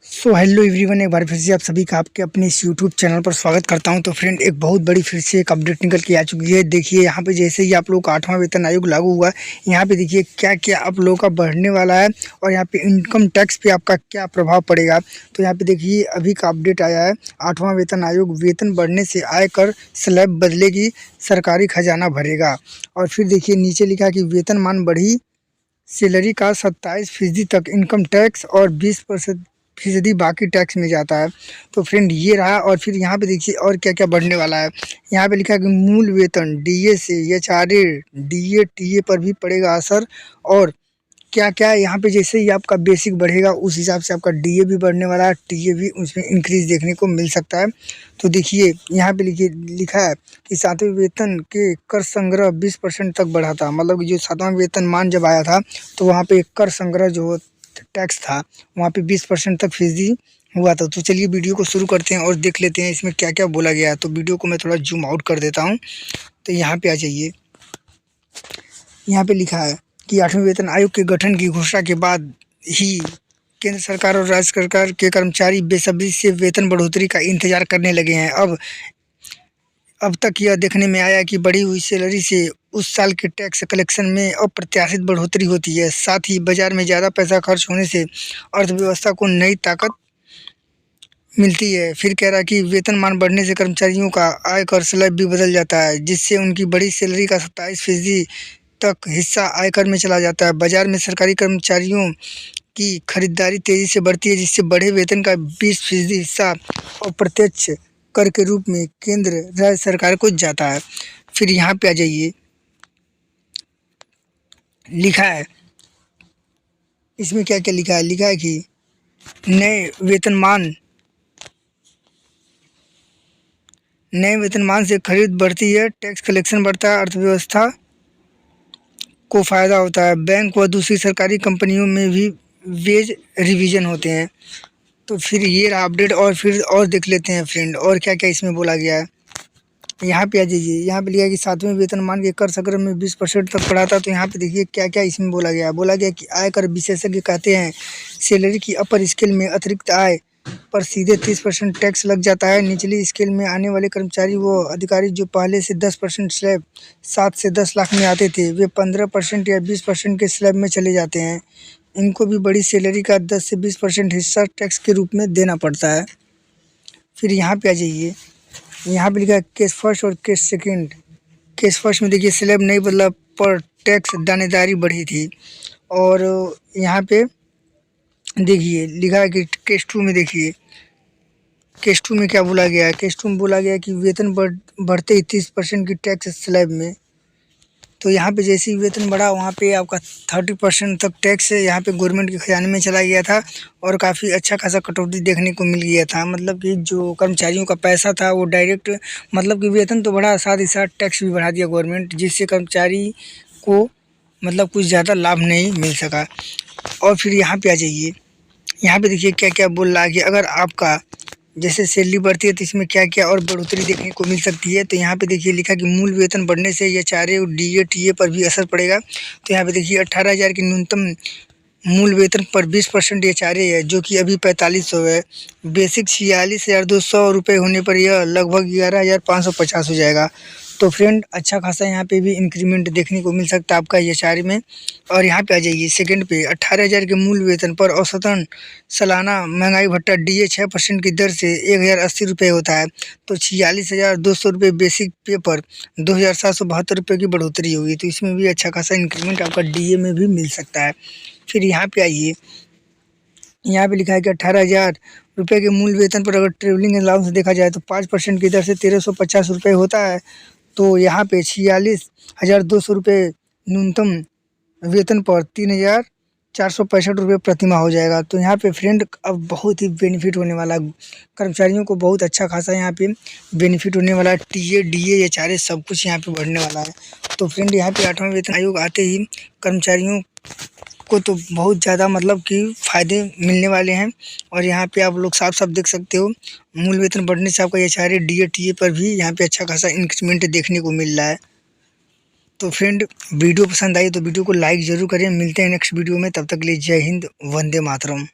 Hello everyone, एक बार फिर से आप सभी का आपके अपने इस यूट्यूब चैनल पर स्वागत करता हूं। तो फ्रेंड, एक बहुत बड़ी फिर से एक अपडेट निकल के आ चुकी है। देखिए यहाँ पे जैसे ही आप लोगों का 8वां वेतन आयोग लागू हुआ, यहाँ पे देखिए क्या क्या आप लोगों का बढ़ने वाला है और यहाँ पे इनकम टैक्स पे आपका क्या प्रभाव पड़ेगा। तो यहाँ पे देखिए अभी का अपडेट आया है। 8वां वेतन आयोग, वेतन बढ़ने से आयकर स्लैब बदलेगी, सरकारी खजाना भरेगा। और फिर देखिए नीचे लिखा कि वेतनमान बढ़ी, सैलरी का 27% तक इनकम टैक्स और 20% बाकी टैक्स में जाता है। तो फ्रेंड ये रहा। और फिर यहाँ पे देखिए और क्या क्या बढ़ने वाला है। यहाँ पे लिखा है कि मूल वेतन डीए से एचआरए डीए टीए पर भी पड़ेगा असर। और क्या क्या यहाँ पे जैसे ही आपका बेसिक बढ़ेगा उस हिसाब से आपका डीए भी बढ़ने वाला है, टीए भी उसमें इंक्रीज देखने को मिल सकता है। तो देखिए यहाँ पे लिखा है कि 7वें वेतन के कर संग्रह 20% तक बढ़ा था। मतलब जो 7वां वेतन मान जब आया था तो वहाँ पे कर संग्रह जो टैक्स था वहाँ पे 20% तक फीसदी हुआ था। तो चलिए वीडियो को शुरू करते हैं और देख लेते हैं इसमें क्या क्या बोला गया है। तो वीडियो को मैं थोड़ा जूम आउट कर देता हूँ। तो यहाँ पे आ जाइए। यहाँ पे लिखा है कि 8वें वेतन आयोग के गठन की घोषणा के बाद ही केंद्र सरकार और राज्य सरकार के कर्मचारी बेसब्री से वेतन बढ़ोतरी का इंतजार करने लगे हैं। अब तक यह देखने में आया कि बढ़ी हुई सैलरी से उस साल के टैक्स कलेक्शन में अप्रत्याशित बढ़ोतरी होती है। साथ ही बाजार में ज़्यादा पैसा खर्च होने से अर्थव्यवस्था को नई ताकत मिलती है। फिर कह रहा है कि वेतनमान बढ़ने से कर्मचारियों का आयकर स्लैब भी बदल जाता है, जिससे उनकी बड़ी सैलरी का 27% तक हिस्सा आयकर में चला जाता है। बाजार में सरकारी कर्मचारियों की खरीदारी तेजी से बढ़ती है, जिससे बढ़े वेतन का 20% हिस्सा अप्रत्यक्ष कर के रूप में केंद्र राज्य सरकार को जाता है। फिर यहाँ पे आ जाइए। लिखा है इसमें क्या क्या लिखा है कि नए वेतनमान से खरीद बढ़ती है, टैक्स कलेक्शन बढ़ता है, अर्थव्यवस्था को फ़ायदा होता है। बैंक व दूसरी सरकारी कंपनियों में भी वेज रिवीजन होते हैं। तो फिर ये रहा अपडेट। और फिर और देख लेते हैं फ्रेंड और क्या क्या इसमें बोला गया है। यहाँ पे आ जाइए। यहाँ पे लिखा है कि 7वें वेतनमान के कर संग्रह में 20% तक बढ़ा था। तो यहाँ पे देखिए क्या क्या इसमें बोला गया है। बोला गया कि आयकर विशेषज्ञ कहते हैं सैलरी की अपर स्केल में अतिरिक्त आय पर सीधे 30% टैक्स लग जाता है। निचली स्केल में आने वाले कर्मचारी व अधिकारी जो पहले से 10% स्लैब 7 से 10 लाख में आते थे, वे 15% या 20% के स्लैब में चले जाते हैं। इनको भी बड़ी सैलरी का 10 से 20% हिस्सा टैक्स के रूप में देना पड़ता है। फिर यहाँ पे आ जाइए। यहाँ पे लिखा है केस फर्स्ट और केस सेकंड। केस फर्स्ट में देखिए स्लैब नहीं बदला पर टैक्स दानेदारी बढ़ी थी। और यहाँ पे देखिए लिखा है कि केस टू में देखिए केस टू में क्या बोला गया है। केस टू में बोला गया है कि वेतन बढ़ते ही 30% की टैक्स स्लैब में। तो यहाँ पे जैसे ही वेतन बढ़ा वहाँ पे आपका 30% तक टैक्स यहाँ पे गवर्नमेंट के खजाने में चला गया था और काफ़ी अच्छा खासा कटौती देखने को मिल गया था। मतलब कि जो कर्मचारियों का पैसा था वो डायरेक्ट, मतलब कि वेतन तो बढ़ा, साथ ही साथ टैक्स भी बढ़ा दिया गवर्नमेंट, जिससे कर्मचारी को मतलब कुछ ज़्यादा लाभ नहीं मिल सका। और फिर यहाँ पे आ जाइए। यहाँ पे देखिए क्या क्या बोल रहा है कि अगर आपका जैसे सैलरी बढ़ती है तो इसमें क्या क्या और बढ़ोतरी देखने को मिल सकती है। तो यहाँ पे देखिए लिखा कि मूल वेतन बढ़ने से एचआरए और डीए टीए पर भी असर पड़ेगा। तो यहाँ पे देखिए 18,000 की न्यूनतम मूल वेतन पर 20% एचआरए है, जो कि अभी 4500 है। बेसिक 46,200 रुपये होने पर यह लगभग 11,550 हो जाएगा। तो फ्रेंड अच्छा खासा यहाँ पे भी इंक्रीमेंट देखने को मिल सकता है आपका एचआरए में। और यहाँ पे आ जाइए सेकंड पे। 18,000 के मूल वेतन पर औसतन सालाना महंगाई भत्ता डीए 6% की दर से 1,080 रुपये होता है। तो 46,200 रुपये बेसिक पे पर 2,772 रुपये की बढ़ोतरी होगी। तो इसमें भी अच्छा खासा इंक्रीमेंट आपका डीए में भी मिल सकता है। फिर यहाँ पे आइए। यहाँ पे लिखा है कि 18,000 रुपये के मूल वेतन पर अगर ट्रेवलिंग अलाउंस देखा जाए तो 5% की दर से 1,350 रुपये होता है। तो यहाँ पे 46,200 रुपये न्यूनतम वेतन पर 3,465 रुपये प्रति माह हो जाएगा। तो यहाँ पे फ्रेंड अब बहुत ही बेनिफिट होने वाला है, कर्मचारियों को बहुत अच्छा खासा यहाँ पे बेनिफिट होने वाला है। टीए डीए एचआरए सब कुछ यहाँ पे बढ़ने वाला है। तो फ्रेंड यहाँ पे 8वां वेतन आयोग आते ही कर्मचारियों को तो बहुत ज़्यादा मतलब कि फ़ायदे मिलने वाले हैं। और यहाँ पे आप लोग साफ साफ देख सकते हो मूल वेतन बढ़ने से आपका एचआरए डीए टीए पर भी यहाँ पे अच्छा खासा इंक्रीमेंट देखने को मिल रहा है। तो फ्रेंड वीडियो पसंद आई तो वीडियो को लाइक ज़रूर करें। मिलते हैं नेक्स्ट वीडियो में, तब तक के लिए जय हिंद, वंदे मातरम।